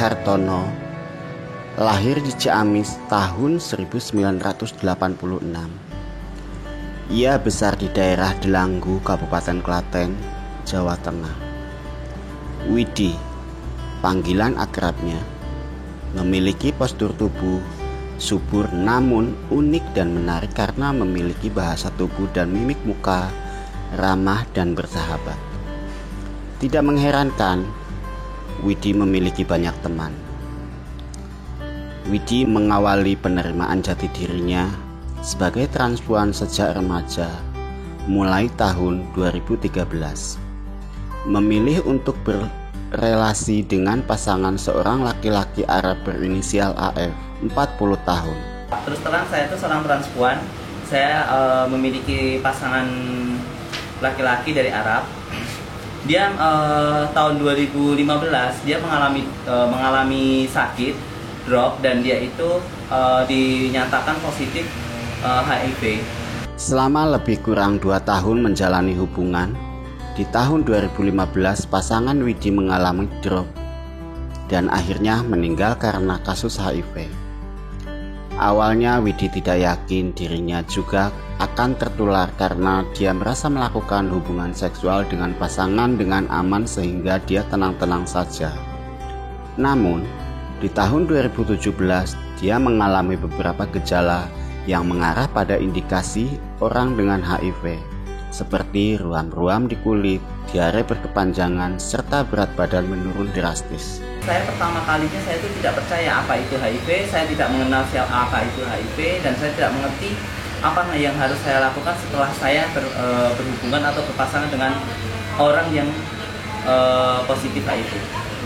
Hartono lahir di Ciamis tahun 1986. Ia besar di daerah Delanggu, Kabupaten Klaten, Jawa Tengah. Widi, panggilan akrabnya, memiliki postur tubuh subur namun unik dan menarik karena memiliki bahasa tubuh dan mimik muka ramah dan bersahabat. Tidak mengherankan, Widi memiliki banyak teman. Widi mengawali penerimaan jati dirinya sebagai transpuan sejak remaja, mulai tahun 2013. Memilih untuk berrelasi dengan pasangan seorang laki-laki Arab berinisial AF, 40 tahun. Terus terang saya itu seorang transpuan. Saya memiliki pasangan laki-laki dari Arab. Dia tahun 2015 dia mengalami sakit drop dan dia itu dinyatakan positif HIV. Selama lebih kurang 2 tahun menjalani hubungan, di tahun 2015 pasangan Widi mengalami drop dan akhirnya meninggal karena kasus HIV. Awalnya Widi tidak yakin dirinya juga akan tertular karena dia merasa melakukan hubungan seksual dengan pasangan dengan aman sehingga dia tenang-tenang saja. Namun, di tahun 2017 dia mengalami beberapa gejala yang mengarah pada indikasi orang dengan HIV, seperti ruam-ruam di kulit, diare berkepanjangan, serta berat badan menurun drastis. Saya pertama kalinya saya itu tidak percaya apa itu HIV, saya tidak mengenal apa itu HIV, dan saya tidak mengerti apa yang harus saya lakukan setelah saya berhubungan atau berpasangan dengan orang yang positif HIV.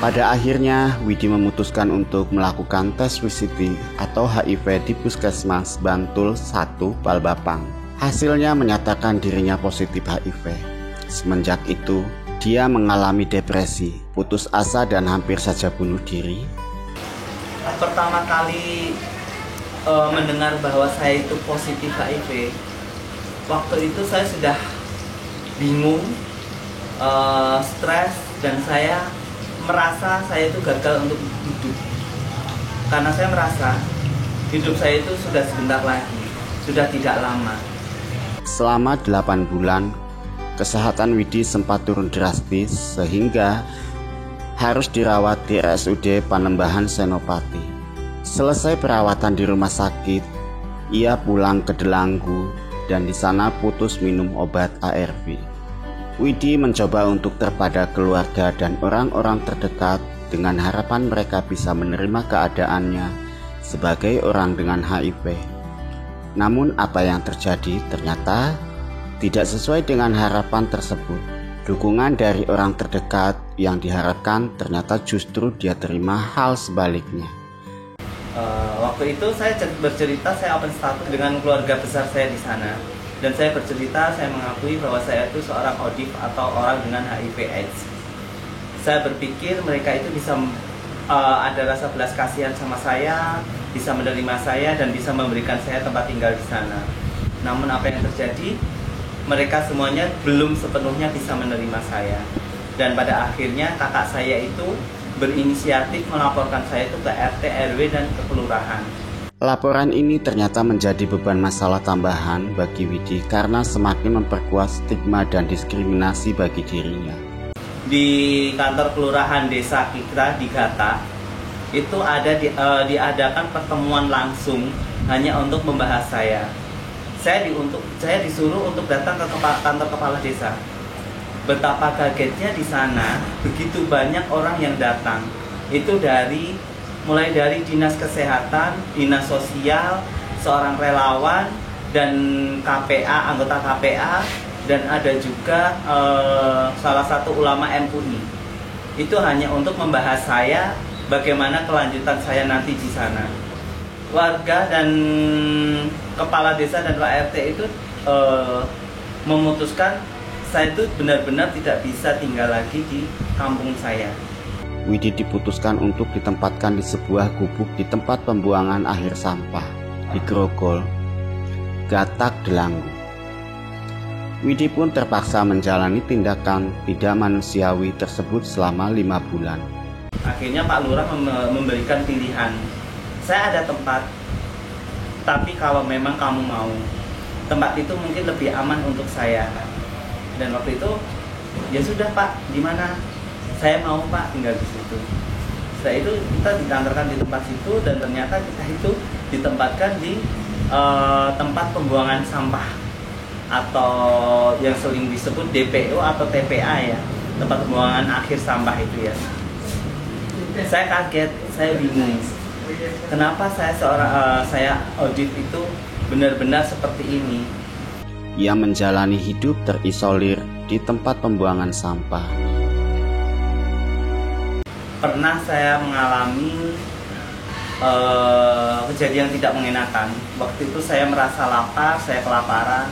Pada akhirnya, Widi memutuskan untuk melakukan tes VCT atau HIV di Puskesmas Bantul 1 Palbapang. Hasilnya menyatakan dirinya positif HIV. Semenjak itu, dia mengalami depresi, putus asa dan hampir saja bunuh diri. Pertama kali mendengar bahwa saya itu positif HIV, waktu itu saya sudah bingung, stres, dan saya merasa saya itu gagal untuk hidup. Karena saya merasa hidup saya itu sudah sebentar lagi, sudah tidak lama. Selama 8 bulan, kesehatan Widi sempat turun drastis sehingga harus dirawat di RSUD Panembahan Senopati. Selesai perawatan di rumah sakit, ia pulang ke Delanggu dan di sana putus minum obat ARV. Widi mencoba untuk terpada keluarga dan orang-orang terdekat dengan harapan mereka bisa menerima keadaannya sebagai orang dengan HIV. Namun apa yang terjadi ternyata tidak sesuai dengan harapan tersebut. Dukungan dari orang terdekat yang diharapkan ternyata justru dia terima hal sebaliknya. Waktu itu saya bercerita, saya open status dengan keluarga besar saya di sana. Dan saya bercerita, saya mengakui bahwa saya itu seorang ODIF atau orang dengan HIV/AIDS. Saya berpikir mereka itu bisa ada rasa belas kasihan sama saya, bisa menerima saya dan bisa memberikan saya tempat tinggal di sana. Namun apa yang terjadi? Mereka semuanya belum sepenuhnya bisa menerima saya. Dan pada akhirnya kakak saya itu berinisiatif melaporkan saya itu ke RT, RW, dan ke kelurahan. Laporan ini ternyata menjadi beban masalah tambahan bagi Widi karena semakin memperkuat stigma dan diskriminasi bagi dirinya. Di kantor kelurahan desa kita di Gata, itu ada diadakan pertemuan langsung hanya untuk membahas saya. Saya disuruh untuk datang ke kantor kepala desa. Betapa kagetnya di sana, begitu banyak orang yang datang. Itu mulai dari dinas kesehatan, dinas sosial, seorang relawan, dan KPA, anggota KPA, dan ada juga salah satu ulama MUI. Itu hanya untuk membahas saya, bagaimana kelanjutan saya nanti di sana. Warga dan kepala desa dan Pak RT itu memutuskan saya itu benar-benar tidak bisa tinggal lagi di kampung saya. Widi diputuskan untuk ditempatkan di sebuah gubuk di tempat pembuangan akhir sampah di Grogol, Gatak, Delanggu. Widi pun terpaksa menjalani tindakan tidak manusiawi tersebut selama 5 bulan. Akhirnya Pak Lurah memberikan pilihan, saya ada tempat, tapi kalau memang kamu mau, tempat itu mungkin lebih aman untuk saya. Dan waktu itu, ya sudah Pak, di mana? Saya mau Pak tinggal di situ. Setelah itu kita dikantorkan di tempat situ, dan ternyata kita itu ditempatkan di tempat pembuangan sampah, atau yang sering disebut DPO atau TPA ya, tempat pembuangan akhir sampah itu ya. Saya kaget, saya bingung. Kenapa saya audit itu benar-benar seperti ini? Ia menjalani hidup terisolir di tempat pembuangan sampah. Pernah saya mengalami kejadian tidak mengenakan. Waktu itu saya merasa lapar, saya kelaparan,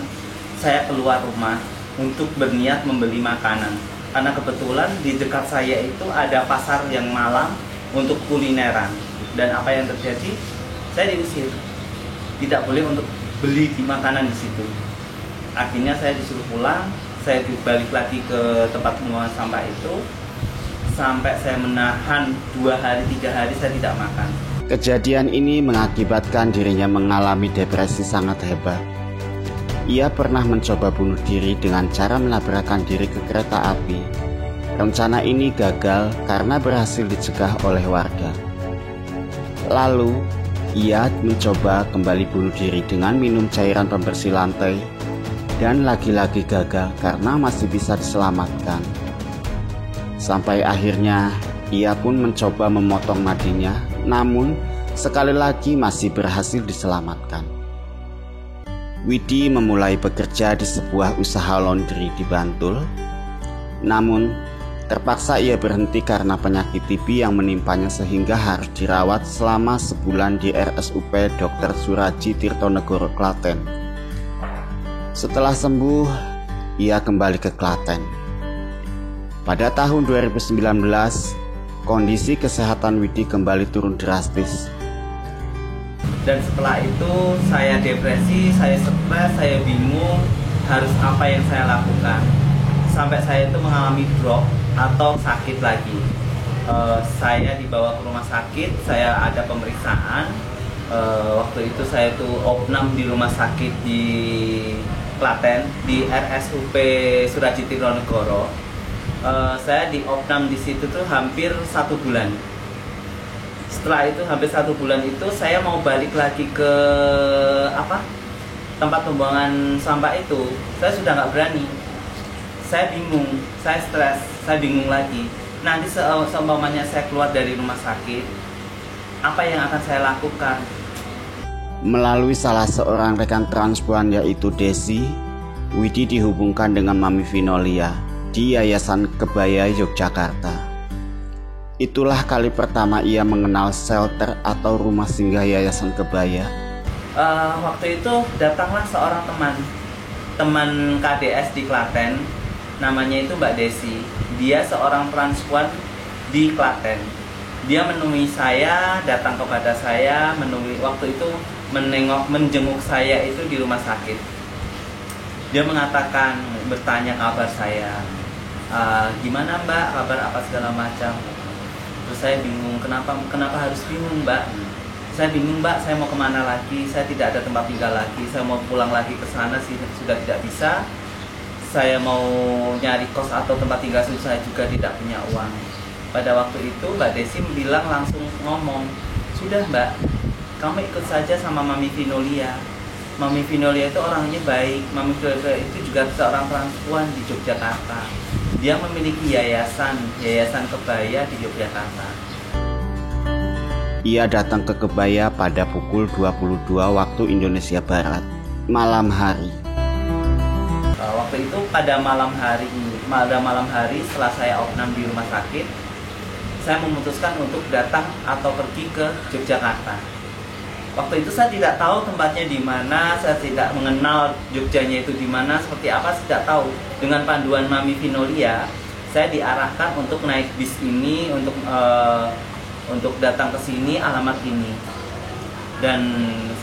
saya keluar rumah untuk berniat membeli makanan. Karena kebetulan di dekat saya itu ada pasar yang malam untuk kulineran. Dan apa yang terjadi? Saya diusir. Tidak boleh untuk beli di makanan di situ. Akhirnya saya disuruh pulang. Saya balik lagi ke tempat pembuangan sampah itu. Sampai saya menahan 2 hari, 3 hari saya tidak makan. Kejadian ini mengakibatkan dirinya mengalami depresi sangat hebat. Ia pernah mencoba bunuh diri dengan cara menabrakkan diri ke kereta api. Rencana ini gagal karena berhasil dicegah oleh warga. Lalu, ia mencoba kembali bunuh diri dengan minum cairan pembersih lantai, dan lagi-lagi gagal karena masih bisa diselamatkan. Sampai akhirnya, ia pun mencoba memotong nadinya, namun sekali lagi masih berhasil diselamatkan. Widi memulai bekerja di sebuah usaha laundry di Bantul. Namun, terpaksa ia berhenti karena penyakit TB yang menimpanya sehingga harus dirawat selama sebulan di RSUP Dr. Suraji Tirtonegoro, Klaten. Setelah sembuh, ia kembali ke Klaten. Pada tahun 2019, kondisi kesehatan Widi kembali turun drastis. Dan setelah itu saya depresi, saya stres, saya bingung harus apa yang saya lakukan. Sampai saya itu mengalami drop atau sakit lagi. Saya dibawa ke rumah sakit, saya ada pemeriksaan. Waktu itu saya itu opnam di rumah sakit di Klaten, di RSUP Suraji Tirtonegoro. Saya di opnam di situ tuh hampir 1 bulan. Setelah itu hampir 1 bulan itu saya mau balik lagi ke tempat pembuangan sampah itu. Saya sudah nggak berani. Saya bingung, saya stres, saya bingung lagi. Nanti seumpamanya saya keluar dari rumah sakit, apa yang akan saya lakukan? Melalui salah seorang rekan transpuan yaitu Desi, Widi dihubungkan dengan Mami Vinolia di Yayasan Kebaya Yogyakarta. Itulah kali pertama ia mengenal shelter atau rumah singgah Yayasan Kebaya. Waktu itu datanglah seorang teman KDS di Klaten, namanya itu Mbak Desi. Dia seorang transpuan di Klaten. Dia menemui saya, datang kepada saya, waktu itu menjenguk saya itu di rumah sakit. Dia mengatakan, bertanya kabar saya, gimana Mbak, kabar apa segala macam. Terus saya bingung, kenapa harus bingung Mbak? Saya bingung Mbak, saya mau kemana lagi? Saya tidak ada tempat tinggal lagi. Saya mau pulang lagi ke sana sih sudah tidak bisa. Saya mau nyari kos atau tempat tinggal saya juga tidak punya uang. Pada waktu itu Mbak Desi bilang, langsung ngomong, sudah Mbak, kamu ikut saja sama Mami Vinolia. Mami Vinolia itu orangnya baik. Mami Vinolia itu juga seorang transpuan di Yogyakarta. Dia memiliki yayasan kebaya di Yogyakarta. Ia datang ke Kebaya pada pukul 22 waktu Indonesia Barat, malam hari. Waktu itu pada malam hari setelah saya opnam di rumah sakit, saya memutuskan untuk datang atau pergi ke Yogyakarta. Waktu itu saya tidak tahu tempatnya di mana, saya tidak mengenal Jogjanya itu di mana, seperti apa tidak tahu. Dengan panduan Mami Vinolia, saya diarahkan untuk naik bis ini, untuk datang ke sini, alamat ini. Dan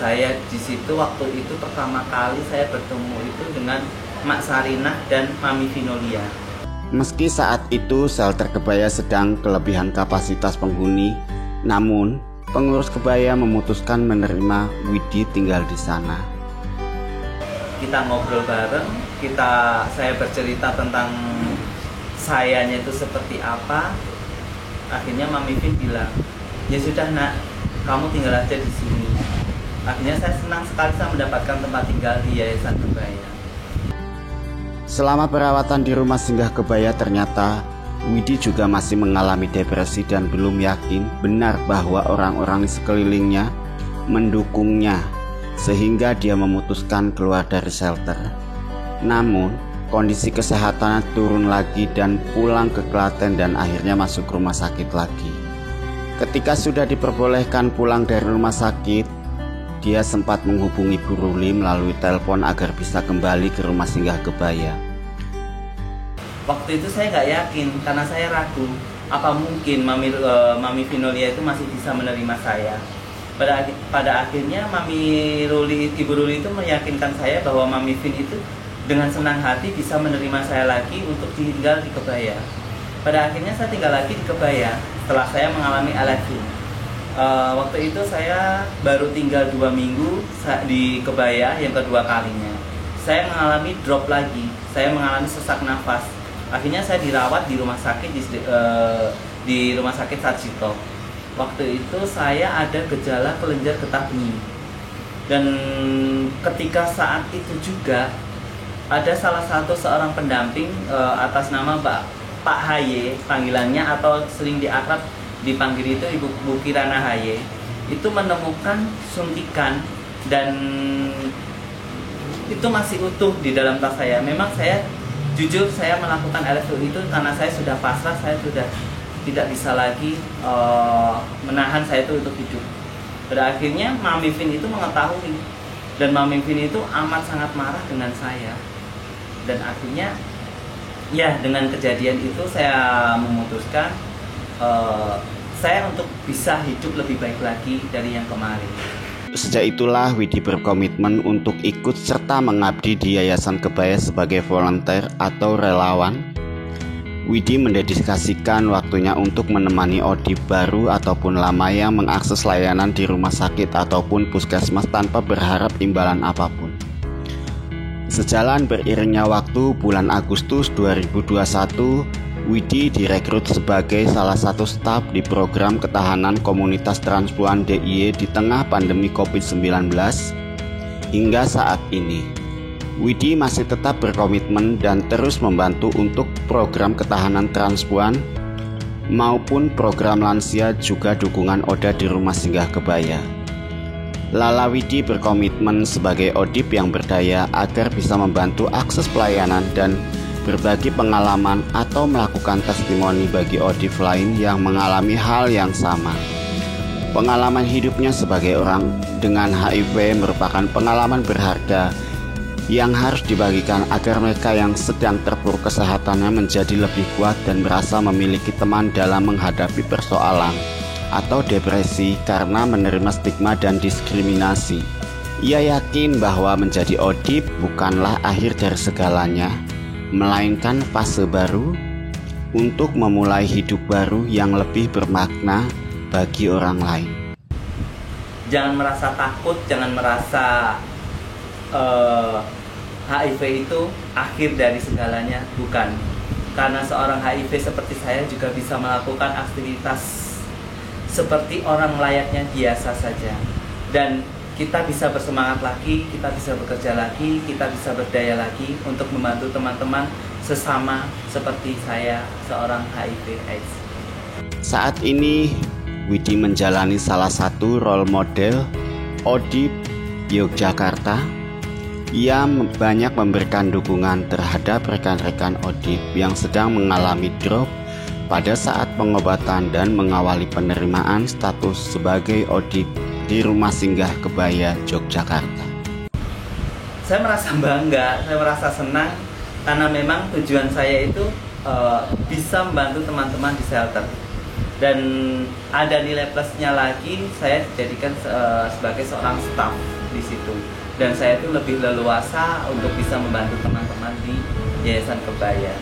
saya di situ waktu itu pertama kali saya bertemu itu dengan Mak Sarinah dan Mami Vinolia. Meski saat itu shelter kebaya sedang kelebihan kapasitas penghuni, namun pengurus kebaya memutuskan menerima Widi tinggal di sana. Kita ngobrol bareng, saya bercerita tentang sayanya itu seperti apa. Akhirnya Mami Vin bilang, ya sudah nak, kamu tinggal aja di sini. Akhirnya saya senang sekali saya mendapatkan tempat tinggal di Yayasan Kebaya. Selama perawatan di rumah singgah kebaya, ternyata Widi juga masih mengalami depresi dan belum yakin benar bahwa orang-orang di sekelilingnya mendukungnya, sehingga dia memutuskan keluar dari shelter. Namun kondisi kesehatannya turun lagi dan pulang ke Klaten dan akhirnya masuk rumah sakit lagi. Ketika sudah diperbolehkan pulang dari rumah sakit, dia sempat menghubungi Bu Ruli melalui telepon agar bisa kembali ke rumah singgah kebaya. Waktu itu saya nggak yakin karena saya ragu apa mungkin Mami Vinolia itu masih bisa menerima saya. Pada akhirnya Ibu Ruli itu meyakinkan saya bahwa Mami Vin itu dengan senang hati bisa menerima saya lagi untuk tinggal di kebaya. Pada akhirnya saya tinggal lagi di kebaya setelah saya mengalami LFU. Waktu itu saya baru tinggal 2 minggu di kebaya yang kedua kalinya. Saya mengalami drop lagi, saya mengalami sesak nafas. Akhirnya saya dirawat di rumah sakit di Rumah Sakit Sarjito. Waktu itu saya ada gejala kelenjar getah bening. Dan ketika saat itu juga ada salah satu seorang pendamping atas nama Pak Haye, panggilannya atau sering diakrab dipanggil itu Ibu Kirana Haye, itu menemukan suntikan dan itu masih utuh di dalam tas saya. Memang saya jujur saya melakukan LFU itu karena saya sudah pasrah, saya sudah tidak bisa lagi menahan saya itu untuk hidup. Pada akhirnya Mami Vin itu mengetahui dan Mami Vin itu amat sangat marah dengan saya. Dan akhirnya ya dengan kejadian itu saya memutuskan saya untuk bisa hidup lebih baik lagi dari yang kemarin. Sejak itulah Widi berkomitmen untuk ikut serta mengabdi di Yayasan Kebaya sebagai volunteer atau relawan. Widi mendedikasikan waktunya untuk menemani ODIP baru ataupun lama yang mengakses layanan di rumah sakit ataupun puskesmas tanpa berharap imbalan apapun. Sejalan beriringnya waktu, bulan Agustus 2021, Widi direkrut sebagai salah satu staf di program ketahanan komunitas transpuan DIY di tengah pandemi COVID-19. Hingga saat ini, Widi masih tetap berkomitmen dan terus membantu untuk program ketahanan transpuan maupun program lansia, juga dukungan ODA di rumah singgah kebaya. Lala Widi berkomitmen sebagai ODIP yang berdaya agar bisa membantu akses pelayanan dan berbagi pengalaman atau melakukan testimoni bagi ODIP lain yang mengalami hal yang sama. Pengalaman hidupnya sebagai orang dengan HIV merupakan pengalaman berharga yang harus dibagikan agar mereka yang sedang terpuruk kesehatannya menjadi lebih kuat dan merasa memiliki teman dalam menghadapi persoalan atau depresi karena menerima stigma dan diskriminasi. Ia yakin bahwa menjadi ODIP bukanlah akhir dari segalanya, melainkan fase baru untuk memulai hidup baru yang lebih bermakna bagi orang lain. Jangan merasa takut, jangan merasa HIV itu akhir dari segalanya, bukan. Karena seorang HIV seperti saya juga bisa melakukan aktivitas seperti orang layaknya biasa saja. Dan kita bisa bersemangat lagi, kita bisa bekerja lagi, kita bisa berdaya lagi untuk membantu teman-teman sesama seperti saya, seorang HIV/AIDS. Saat ini Widi menjalani salah satu role model ODIP Yogyakarta. Ia banyak memberikan dukungan terhadap rekan-rekan ODIP yang sedang mengalami drop pada saat pengobatan dan mengawali penerimaan status sebagai ODIP di Rumah Singgah Kebaya Yogyakarta. Saya merasa bangga, saya merasa senang karena memang tujuan saya itu bisa membantu teman-teman di shelter. Dan ada nilai plusnya lagi, saya dijadikan sebagai seorang staf di situ. Dan saya itu lebih leluasa untuk bisa membantu teman-teman di Yayasan Kebaya.